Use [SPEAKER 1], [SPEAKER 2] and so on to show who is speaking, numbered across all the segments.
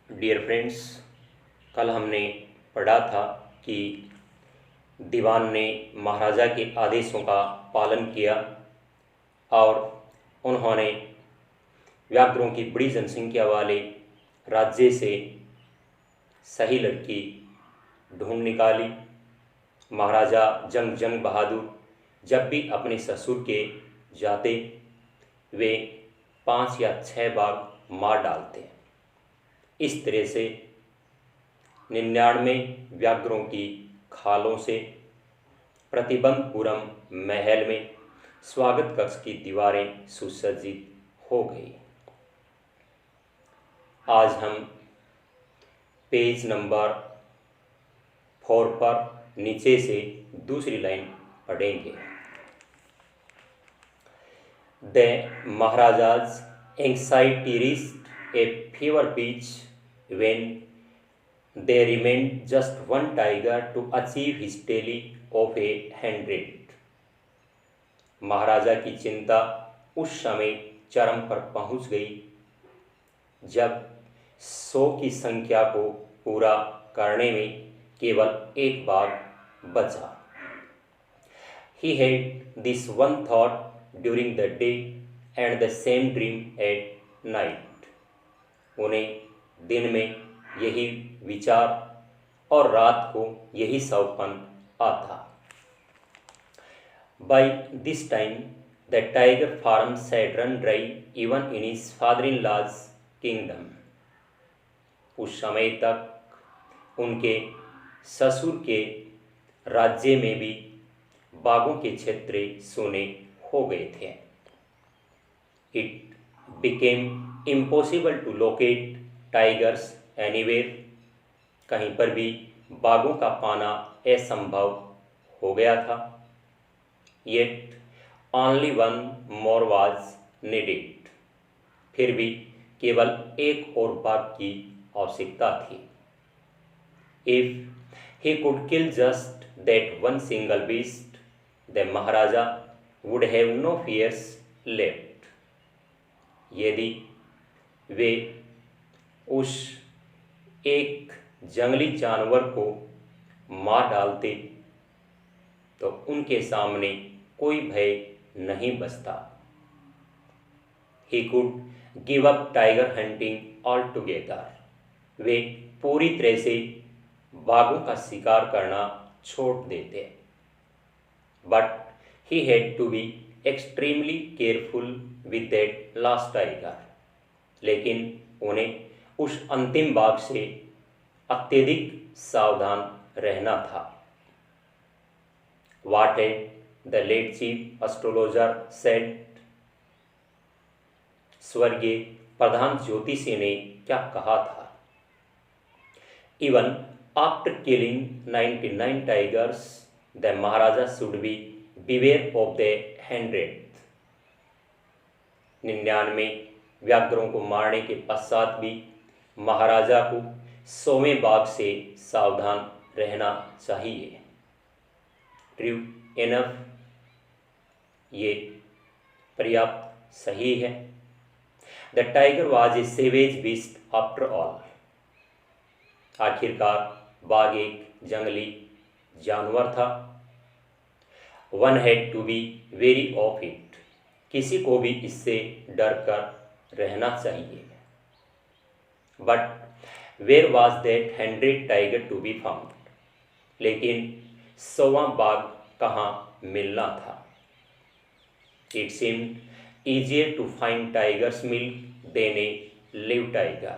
[SPEAKER 1] Dear friends, कल हमने पढ़ा था कि दीवान ने महाराजा के आदेशों का पालन किया और उन्होंने व्याघ्रों की बड़ी जनसंख्या वाले राज्य से सही लड़की ढूंढ निकाली। महाराजा जंग बहादुर जब भी अपने ससुर के जाते वे 5 या 6 बाघ मार डालते। इस तरह से 99 व्याघ्रों की खालों से प्रतिबंधपुरम महल में स्वागत कक्ष की दीवारें सुसज्जित हो गई। आज हम पेज नंबर 4 पर नीचे से दूसरी लाइन पढ़ेंगे। The Maharaja's anxiety reached a fever pitch when there remained just one tiger to achieve his tally of 100. महाराजा की चिंता उस समय चरम पर पहुंच गई जब 100 की संख्या को पूरा करने में केवल एक बाघ बचा। He had this one thought during the day and the same dream at night. उन्हें दिन में यही विचार और रात को यही सपन आता। By this time, the tiger farms had run dry even in his father-in-law's kingdom. उस समय तक उनके ससुर के राज्य में भी बाघों के क्षेत्र सूने हो गए थे। It became impossible to locate tigers anywhere. कहीं पर भी बाघों का पाना असंभव हो गया था। Yet only one more was needed. फिर भी केवल एक और बाघ की आवश्यकता थी। If he could kill just that one single beast, the Maharaja would have no fears left. यदि वे उस एक जंगली जानवर को मार डालते तो उनके सामने कोई भय नहीं बचता। He could give up tiger hunting altogether. वे पूरी तरह से बाघों का शिकार करना छोड़ देते। But he had to be extremely careful with that last tiger. लेकिन उन्हें उस अंतिम बाघ से अत्यधिक सावधान रहना था। What had the late chief astrologer said? स्वर्गीय प्रधान ज्योतिषी ने क्या कहा था? Even after killing 99 tigers, the Maharaja should be beware of the 100th. 99 व्याघ्रों को मारने के पश्चात भी महाराजा को 100वें बाघ से सावधान रहना चाहिए। True enough, ये पर्याप्त सही है। The tiger was a savage beast after all. आखिरकार बाघ एक जंगली जानवर था। One had to be wary of it. किसी को भी इससे डर कर रहना चाहिए। But where was that 100th tiger to be found? लेकिन 100वां बाघ कहाँ मिलना था? It seemed easier to find tiger's milk than a live tiger.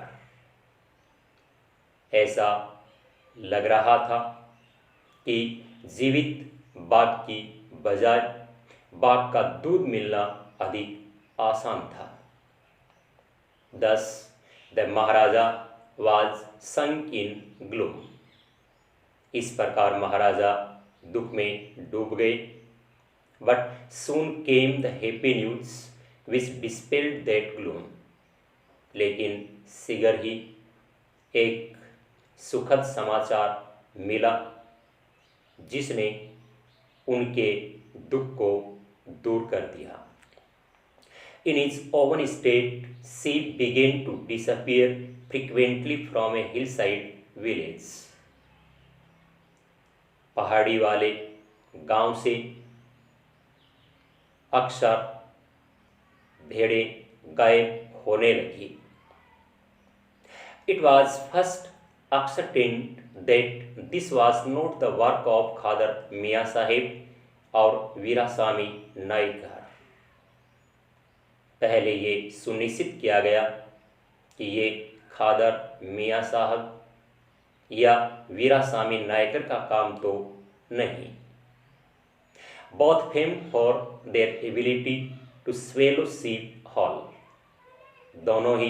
[SPEAKER 1] ऐसा लग रहा था कि जीवित बाघ की बजाय बाघ का दूध मिलना अधिक आसान था। Thus, the Maharaja was sunk in gloom. इस प्रकार महाराजा दुख में डूब गए। But soon came the happy news which dispelled that gloom. लेकिन शीघ्र ही एक सुखद समाचार मिला जिसने उनके दुख को दूर कर दिया। In its own state, sheep began to disappear frequently from a hillside village. पहाड़ी वाले गांव से अक्सर भेड़ें गायब होने लगी. It was first ascertained that this was not the work of Khadar Mian Sahib और वीरास्वामी नाइकर. पहले ये सुनिश्चित किया गया कि ये खादर मियाँ साहब या वीरास्वामी नायकर का काम तो नहीं. Both famed for their ability to swallow sheep whole. दोनों ही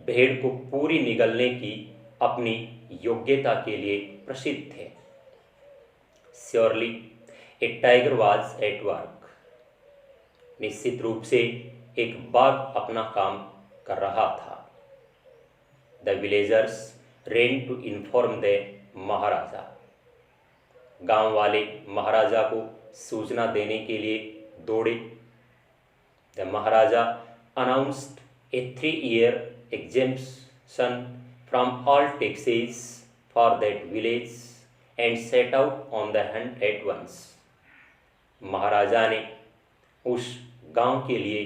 [SPEAKER 1] भेड़ को पूरी निगलने की अपनी योग्यता के लिए प्रसिद्ध थे. Surely a tiger was at work. निश्चित रूप से एक बाघ अपना काम कर रहा था. The villagers ran to inform the महाराजा. गांव वाले महाराजा को सूचना देने के लिए दौड़े. The Maharaja announced a 3-year exemption from all taxes for that village and set out on the hunt at once. महाराजा ने उस गांव के लिए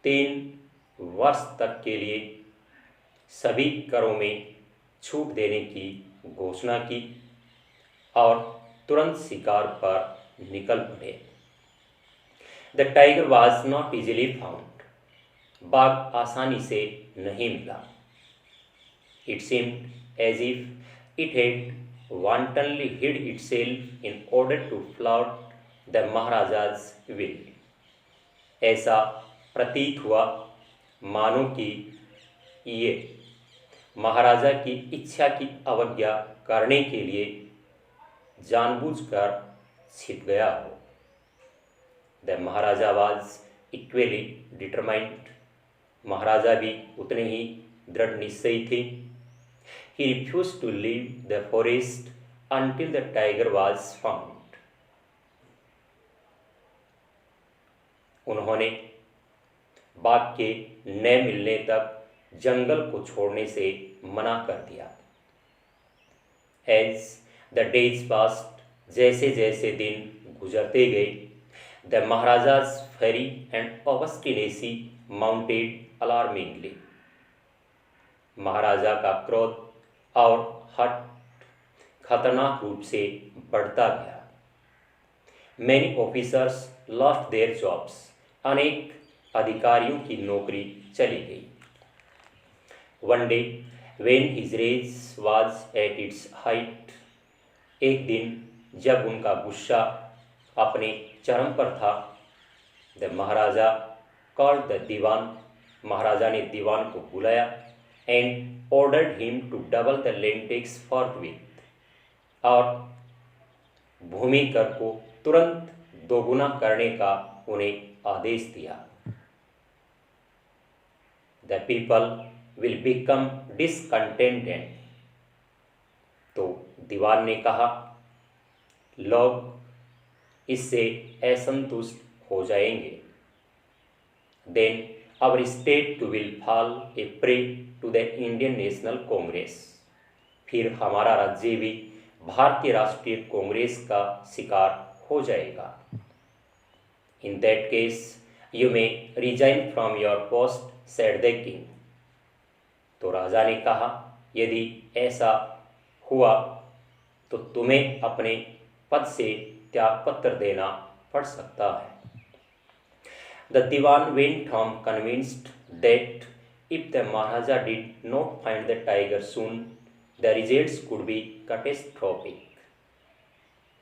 [SPEAKER 1] 3 वर्ष तक के लिए सभी करों में छूट देने की घोषणा की और तुरंत शिकार पर निकल पड़े. The tiger was not easily found. बाघ आसानी से नहीं मिला. It seemed as if it had wantonly hid itself in order to flout the maharaja's will. ऐसा प्रतीत हुआ मानो कि ये महाराजा की इच्छा की अवज्ञा करने के लिए जानबूझकर छिप गया हो. The Maharaja was equally determined. महाराजा भी उतने ही दृढ़ निश्चयी थे. He refused to leave the forest until the tiger was found. उन्होंने बाघ के न मिलने तक जंगल को छोड़ने से मना कर दिया. एज द डेज पास्ट, जैसे जैसे दिन गुजरते गए, the Maharaja's fury and obstinacy mounted alarmingly. महाराजा का क्रोध और हठ खतरनाक रूप से बढ़ता गया. Many officers lost their jobs. अनेक अधिकारियों की नौकरी चली गई. One day when his rage was at its height. एक दिन जब उनका गुस्सा अपने चरम पर था, the Maharaja called the dewan. महाराजा ने दीवान को बुलाया and ordered him to double the land tax forthwith. और भूमि कर को तुरंत दोगुना करने का उन्हें आदेश दिया. The people will become discontented. तो दीवान ने कहा, लोग इससे असंतुष्ट हो जाएंगे. Then our state will fall a prey to the Indian National Congress. फिर हमारा राज्य भी भारतीय राष्ट्रीय कांग्रेस का शिकार हो जाएगा. In that case you may resign from your post, said the king. तो राजा ने कहा, यदि ऐसा हुआ तो तुम्हें अपने पद से त्यागपत्र देना पड़ सकता है. The Dewan went home convinced that if the Maharaja did not find the tiger soon, the results could be catastrophic.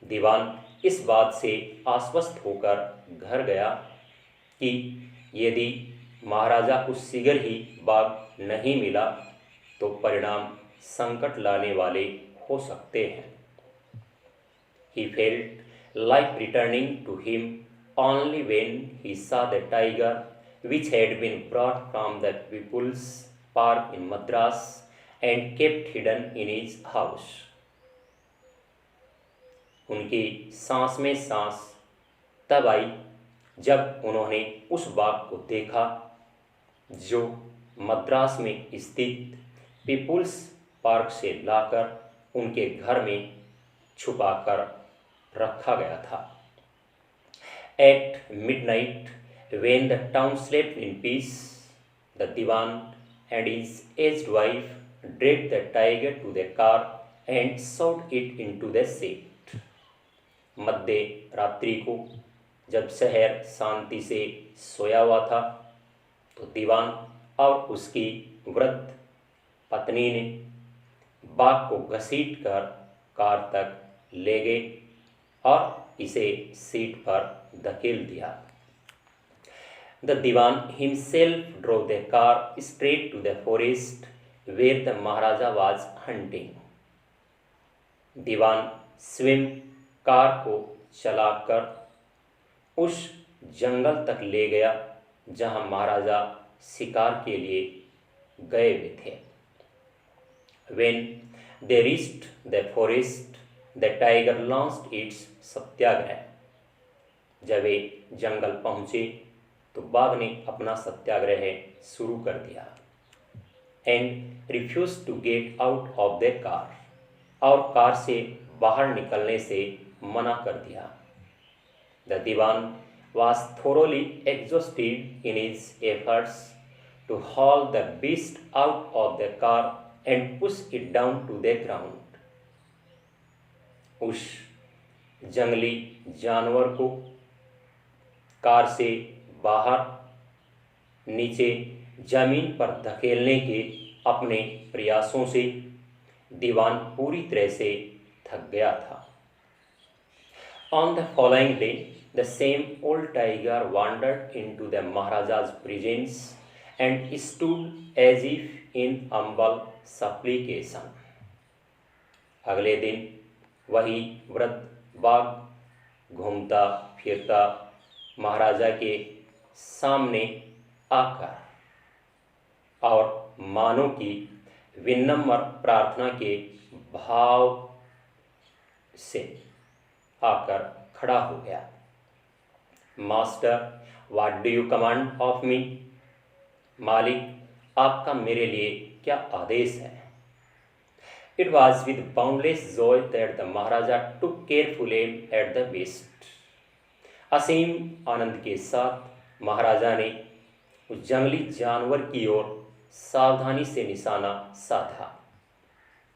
[SPEAKER 1] दीवान इस बात से आश्वस्त होकर घर गया कि यदि महाराजा को शीघ्र ही बाघ नहीं मिला तो परिणाम संकट लाने वाले हो सकते हैं. He felt life returning to him only when he saw the tiger which had been brought from the People's Park in Madras and kept hidden in his house. उनकी सांस में सांस तब आई जब उन्होंने उस बाघ को देखा जो मद्रास में स्थित पीपुल्स पार्क से लाकर उनके घर में छुपाकर रखा गया था। At midnight, when the town slept in peace, the Diwan and his aged wife dragged the tiger to the car and shot it into the seat. मध्य रात्रि को जब शहर शांति से सोया हुआ था, तो दीवान और उसकी वृद्ध पत्नी ने बाघ को घसीटकर कार तक ले गए और इसे सीट पर धकेल दिया। The Diwan himself drove the car straight to the forest where the Maharaja was hunting. दीवान स्वयं कार को चलाकर उस जंगल तक ले गया जहां महाराजा शिकार के लिए गए हुए थे। When they reached the forest, the tiger launched its सत्याग्रह। जब वे जंगल पहुंचे तो बाघ ने अपना सत्याग्रह शुरू कर दिया। And refuse to get out of the car, और कार से बाहर निकलने से मना कर दिया। The Dewan was thoroughly exhausted in his efforts to haul the beast out of the car and push it down to the ground. उस जंगली जानवर को कार से बाहर नीचे जमीन पर धकेलने के अपने प्रयासों से दीवान पूरी तरह से थक गया था। On the following day, the same old tiger wandered into the Maharaja's presence and stood as if in humble supplication. अगले दिन वही वृद्ध बाघ घूमता फिरता महाराजा के सामने आकर और मानो की विनम्र प्रार्थना के भाव से आकर खड़ा हो गया। Master, what do you command of me? मालिक, आपका मेरे लिए क्या आदेश है? It was with boundless joy that the Maharaja took careful aim at the beast. असीम आनंद के साथ महाराजा ने उस जंगली जानवर की ओर सावधानी से निशाना साधा।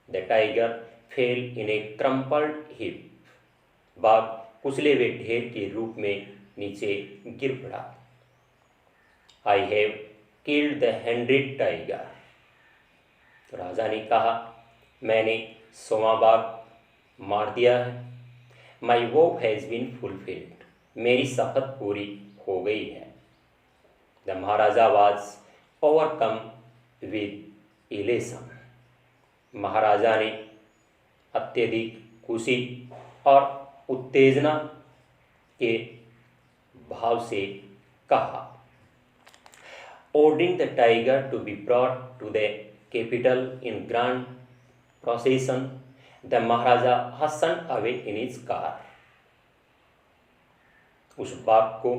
[SPEAKER 1] The tiger fell in a crumpled heap. बाघ कुचले हुए ढेर के रूप में नीचे गिर पड़ा। I have killed the 100 tiger. तो राजा ने कहा, मैंने 100वां बाघ मार दिया है। My vow has been fulfilled. मेरी शपथ पूरी हो गई है। The Maharaja was overcome with elation. महाराजा ने अत्यधिक खुशी और उत्तेजना के भाव से कहा। Ordering the tiger to be brought to the capital in grand procession, the Maharaja hastened away in his car. उस बाघ को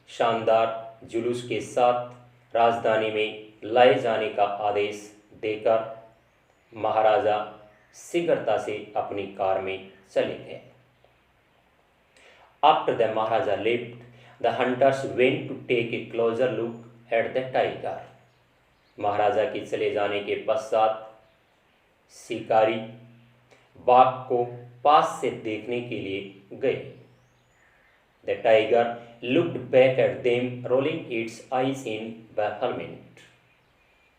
[SPEAKER 1] शानदार जुलूस के साथ राजधानी में लाए जाने का आदेश देकर महाराजा शीघ्रता से अपनी कार में चले गए। After the Maharaja left, the hunters went to take a closer look at the tiger. महाराजा के चले जाने के पश्चात शिकारी बाघ को पास से देखने के लिए गए। The tiger looked back at them, rolling its eyes in bafflement.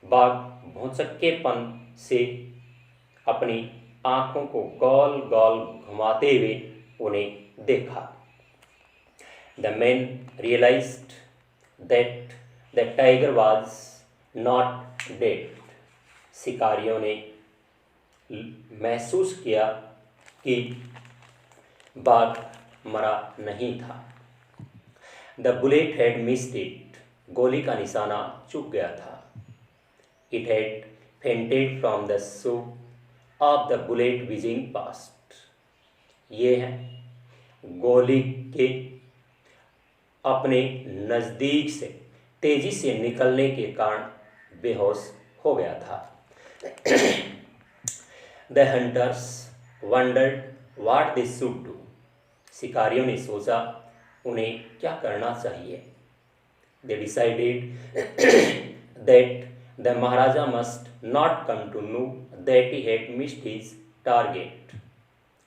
[SPEAKER 1] बाघ भौचक्केपन से अपनी आंखों को गोल गोल घुमाते हुए उन्हें देखा। The men realized that the tiger was not dead. शिकारियों ने महसूस किया कि बाघ मरा नहीं था। The bullet had missed it. गोली का निशाना चूक गया था। It had fainted from the shock of the bullet whizzing past. ये है गोली के अपने नज़दीक से तेजी से निकलने के कारण बेहोश हो गया था। The hunters wondered what they should do. शिकारियों ने सोचा उन्हें क्या करना चाहिए। They decided that the Maharaja must not come to know that he had missed his target.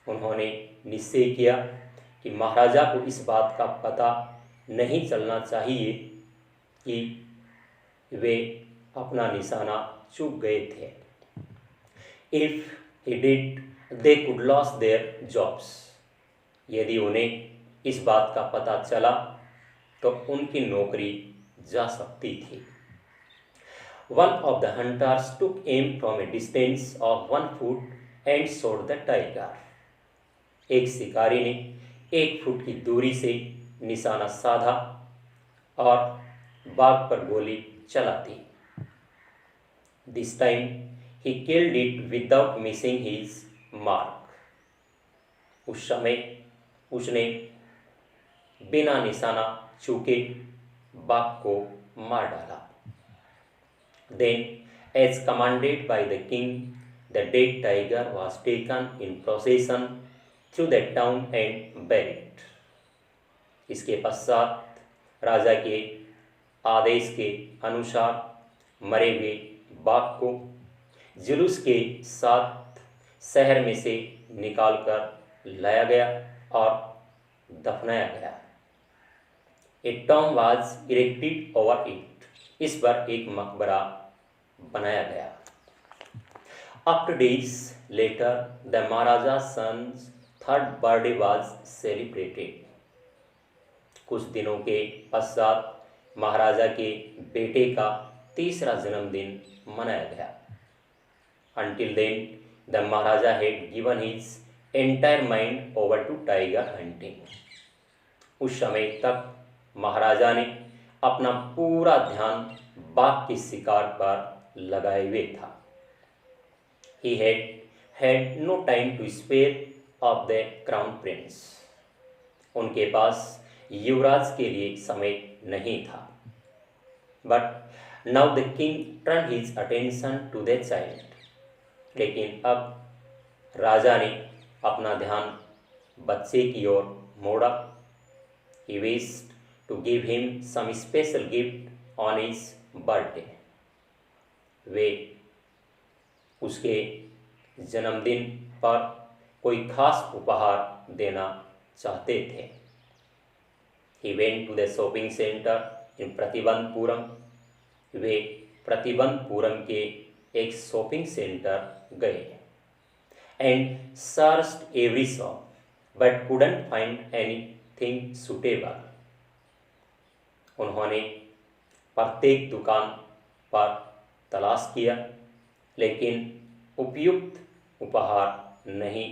[SPEAKER 1] उन्होंने निश्चय किया कि महाराजा को इस बात का पता नहीं चलना चाहिए कि वे अपना निशाना चूक गए थे। If he did they could loss their jobs. यदि उन्हें इस बात का पता चला तो उनकी नौकरी जा सकती थी। One of the hunters took am from A distance of 1 foot and shot the tiger. एक शिकारी ने 1 फुट की दूरी से निशाना साधा और बाघ पर गोली चला दी। This time he killed it without missing his mark. उस समय उसने बिना निशाना चूके बाघ को मार डाला। Then as commanded by the king the dead tiger was taken in procession through the town and buried। इसके पश्चात राजा के आदेश के अनुसार मरे हुए बाघ को जुलूस के साथ शहर में से निकालकर लाया गया और दफनाया गया। A tomb was erected over it. इस पर एक मकबरा बनाया गया। After days later the Maharaja son's 3rd birthday was celebrated. कुछ दिनों के पश्चात महाराजा के बेटे का 3रा जन्मदिन मनाया गया। Until then, the Maharaja had given his entire mind over to tiger hunting। उस समय तक महाराजा ने अपना पूरा ध्यान बाघ के शिकार पर लगाए हुए था। He had no time to spare of the crown prince। उनके पास युवराज के लिए समय नहीं था। But now the king turned his attention to the child। लेकिन अब राजा ने अपना ध्यान बच्चे की ओर मोड़ा। He wished to give him some special gift on his birthday। वे उसके जन्मदिन पर कोई खास उपहार देना चाहते थे। He went to the shopping center in Pratibandapuram. वे प्रतिबंधपुरम के एक शॉपिंग सेंटर गए and searched every shop but couldn't find anything suitable। उन्होंने प्रत्येक दुकान पर तलाश किया लेकिन उपयुक्त उपहार नहीं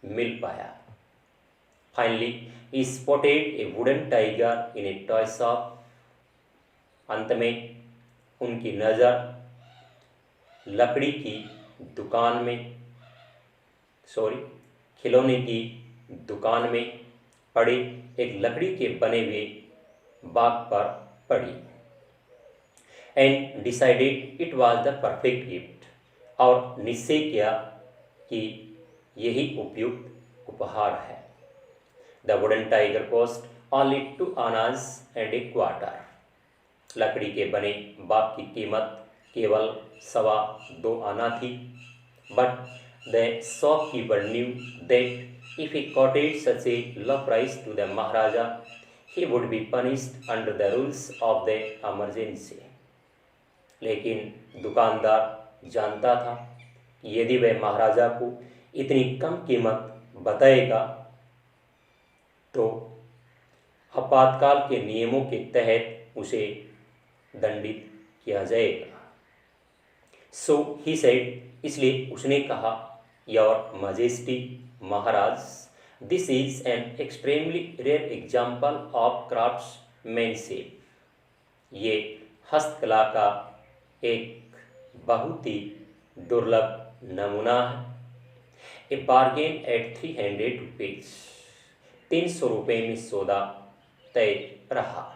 [SPEAKER 1] मिल पाया। Finally, he spotted a wooden tiger in a toy shop। अंत में उनकी नज़र खिलौने की दुकान में पड़े एक लकड़ी के बने हुए बाघ पर पड़ी। And decided it was the perfect gift. और निश्चय किया कि यही उपयुक्त उपहार है। The wooden tiger cost only 2 annas and a quarter। लकड़ी के बने बाघ की कीमत केवल 2.25 आना थी। But the shopkeeper knew that if he quoted such a low price to the Maharaja he would be punished under the rules of the emergency। लेकिन दुकानदार जानता था कि यदि वह महाराजा को इतनी कम कीमत बताएगा तो आपातकाल के नियमों के तहत उसे दंडित किया जाएगा। सो ही सेड, इसलिए उसने कहा, योर मजेस्टी महाराज, this is an extremely rare example of craftsmanship. ये हस्तकला का एक बहुत ही दुर्लभ नमूना है। ए बार्गेन एट 300 रुपीज। 300 रुपये में सौदा तय रहा।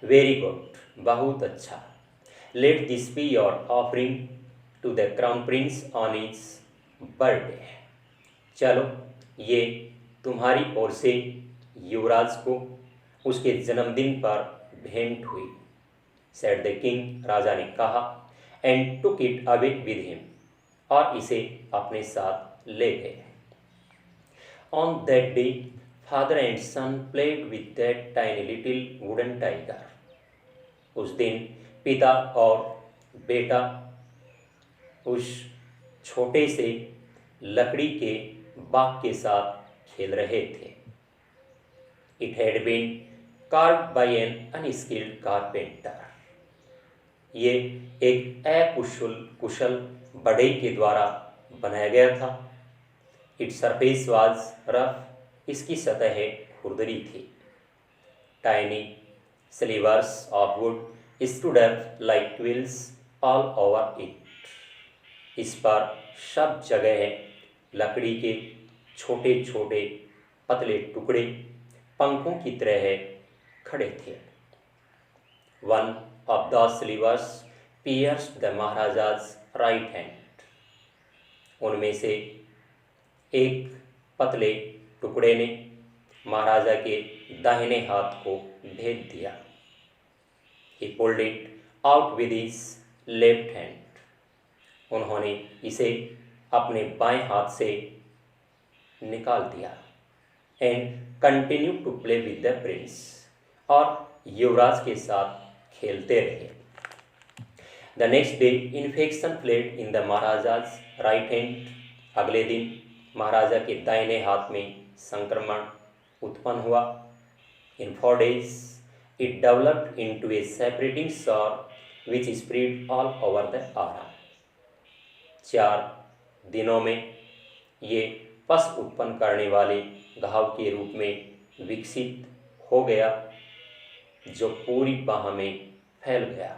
[SPEAKER 1] वेरी गुड, बहुत अच्छा। Let this be your offering to the crown prince on his birthday. चलो, ये तुम्हारी ओर से युवराज को उसके जन्मदिन पर भेंट हुई। सेड द किंग, राजा ने कहा, and took it away with him, और इसे अपने साथ ले गए। On that day father and son played with that tiny little wooden tiger. उस दिन पिता और बेटा उस छोटे से लकड़ी के बाग के साथ खेल रहे थे। It had been carved by an unskilled carpenter. ये एक कुशल बढ़ई के द्वारा बनाया गया था। इट्स सरफेस वाज रफ, इसकी सतह खुरदरी थी। Tiny slivers of wood stood up like quills all over it. इस पर सब जगह लकड़ी के छोटे छोटे पतले टुकड़े पंखों की तरह खड़े थे। One of those slivers pierced the महाराजा's right hand. उनमें से एक पतले टुकड़े ने महाराजा के दाहिने हाथ को भेद दिया। He pulled it out with his left hand. उन्होंने इसे अपने बाएं हाथ से निकाल दिया। And continued to play with the prince. और युवराज के साथ खेलते रहे। The next day, infection fled in the महाराजा's right hand. अगले दिन महाराजा के दाहिने हाथ में संक्रमण उत्पन्न हुआ। In 4 days, it developed into a separating sore which spread all over the arm. 4 दिनों में ये पस उत्पन्न करने वाले घाव के रूप में विकसित हो गया, जो पूरी बाह में फैल गया।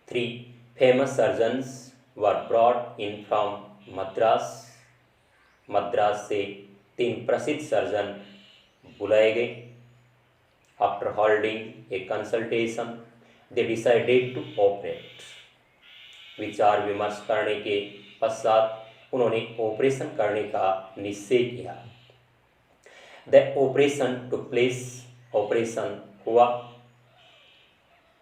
[SPEAKER 1] 3 famous surgeons were brought in from Madras. Madras से 3 प्रसिद्ध सर्जन बुलाए गए। After holding a consultation, they decided to operate. विचार विमर्श करने के पश्चात उन्होंने ऑपरेशन करने का निश्चय किया। The operation took place. Operation हुआ।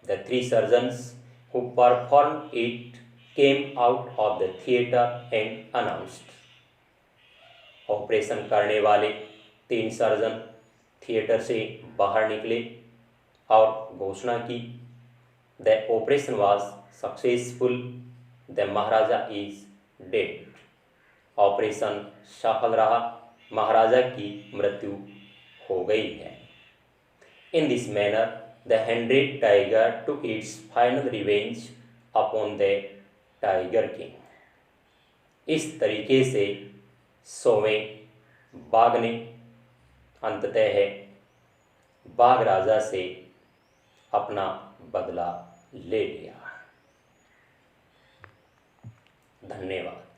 [SPEAKER 1] The 3 surgeons who performed it came out of the theater and announced. Operation करने वाले 3 सर्जन थिएटर से बाहर निकले और घोषणा की, the operation was successful, the Maharaja is dead. Operation सफल रहा, महाराजा की मृत्यु हो गई है। In this manner the 100 tiger took its final revenge upon the tiger king. इस तरीके से 100वें बाघ ने अंततः बाघ राजा से अपना बदला ले लिया। धन्यवाद।